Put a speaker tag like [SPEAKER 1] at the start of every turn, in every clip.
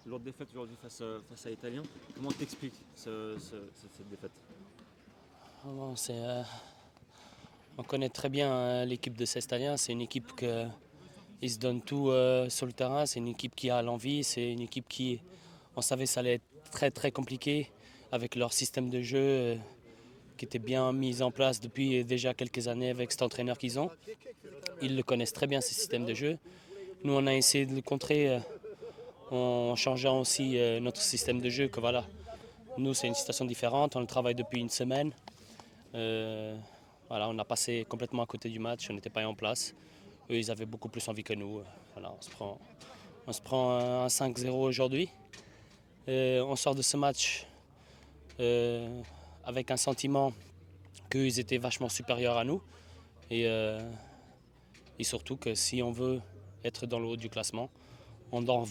[SPEAKER 1] lourde défaite aujourd'hui face à l'Italien. Comment t'expliques cette défaite?
[SPEAKER 2] Bon, on connaît très bien l'équipe de Cestalien. C'est une équipe qui se donne tout sur le terrain. C'est une équipe qui a l'envie. C'est une équipe qui, on savait que ça allait être très très compliqué avec leur système de jeu qui était bien mis en place depuis déjà quelques années avec cet entraîneur qu'ils ont. Ils le connaissent très bien, ce système de jeu. Nous, on a essayé de le contrer en changeant aussi notre système de jeu. Que voilà, nous, c'est une situation différente. On le travaille depuis une semaine. Voilà, on a passé complètement à côté du match. On n'était pas en place. Eux, ils avaient beaucoup plus envie que nous. Voilà, on se prend un 5-0 aujourd'hui. On sort de ce match avec un sentiment qu'ils étaient vachement supérieurs à nous. Et surtout que si on veut être dans le haut du classement, on doit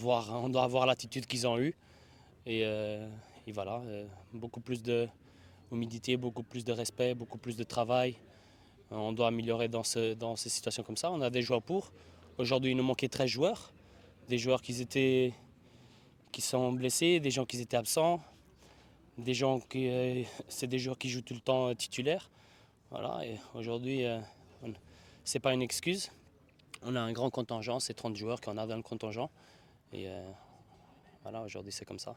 [SPEAKER 2] avoir l'attitude qu'ils ont eue. Et voilà, beaucoup plus d'humilité, beaucoup plus de respect, beaucoup plus de travail. On doit améliorer dans ces situations comme ça. On a des joueurs pour. Aujourd'hui, il nous manquait 13 joueurs. Des joueurs qui sont blessés, des gens qui étaient absents, c'est des joueurs qui jouent tout le temps titulaires. Voilà, et aujourd'hui, c'est pas une excuse. On a un grand contingent, c'est 30 joueurs qu'on a dans le contingent. Et voilà, aujourd'hui, c'est comme ça.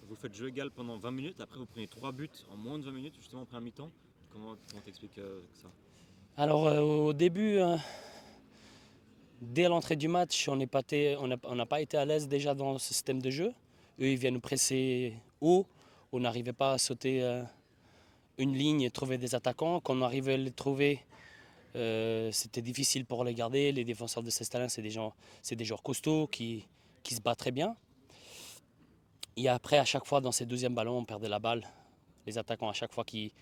[SPEAKER 1] Vous faites jeu égal pendant 20 minutes, après vous prenez 3 buts en moins de 20 minutes, justement après un mi-temps. Comment t'expliques ça?
[SPEAKER 2] Alors, au début, dès l'entrée du match, on n'a pas été à l'aise déjà dans ce système de jeu. Eux, ils viennent nous presser haut. On n'arrivait pas à sauter une ligne et trouver des attaquants. Quand on arrivait à les trouver, c'était difficile pour les garder. Les défenseurs de Cestalin, c'est des joueurs costauds qui se battent très bien. Et après, à chaque fois, dans ces deuxièmes ballons, on perdait la balle. Les attaquants, à chaque fois qu'ils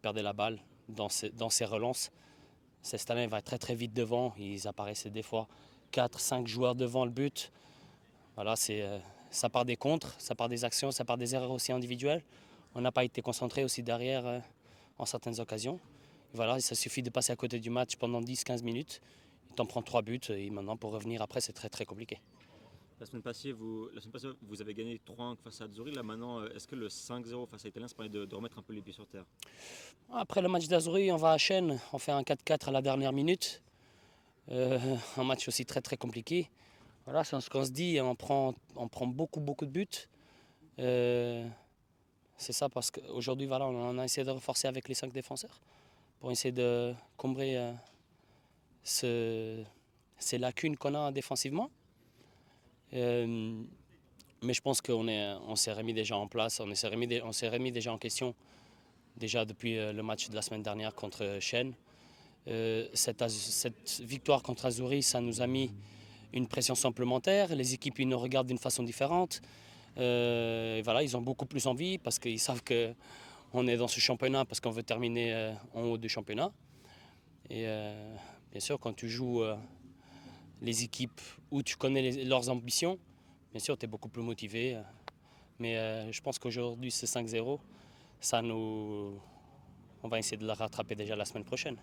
[SPEAKER 2] perdaient la balle dans ces relances, Cestalin va très très vite devant. Ils apparaissaient des fois 4-5 joueurs devant le but. Voilà, ça part des contres, ça part des actions, ça part des erreurs aussi individuelles. On n'a pas été concentré aussi derrière en certaines occasions. Et voilà, ça suffit de passer à côté du match pendant 10-15 minutes. Tu en prends 3 buts et maintenant pour revenir après, c'est très très compliqué.
[SPEAKER 1] La semaine passée, vous avez gagné 3-1 face à Azzurri. Là maintenant, est-ce que le 5-0 face à l'Italien, ça permet de remettre un peu les pieds sur terre?
[SPEAKER 2] Après le match d'Azzurri, on va à Chêne, on fait un 4-4 à la dernière minute. Un match aussi très très compliqué. Voilà, c'est ce qu'on se dit, on prend beaucoup de buts. C'est ça parce qu'aujourd'hui, voilà, on a essayé de renforcer avec les 5 défenseurs pour essayer de combler ces lacunes qu'on a défensivement. Mais je pense qu'on s'est remis déjà en place, on s'est remis déjà en question déjà depuis le match de la semaine dernière contre Chêne. Cette victoire contre Azzurri, ça nous a mis une pression supplémentaire. Les équipes ils nous regardent d'une façon différente. Et voilà, ils ont beaucoup plus envie parce qu'ils savent qu'on est dans ce championnat parce qu'on veut terminer en haut du championnat. Et bien sûr, quand tu joues les équipes où tu connais leurs ambitions, bien sûr, tu es beaucoup plus motivé. Mais je pense qu'aujourd'hui, ce 5-0, on va essayer de la rattraper déjà la semaine prochaine.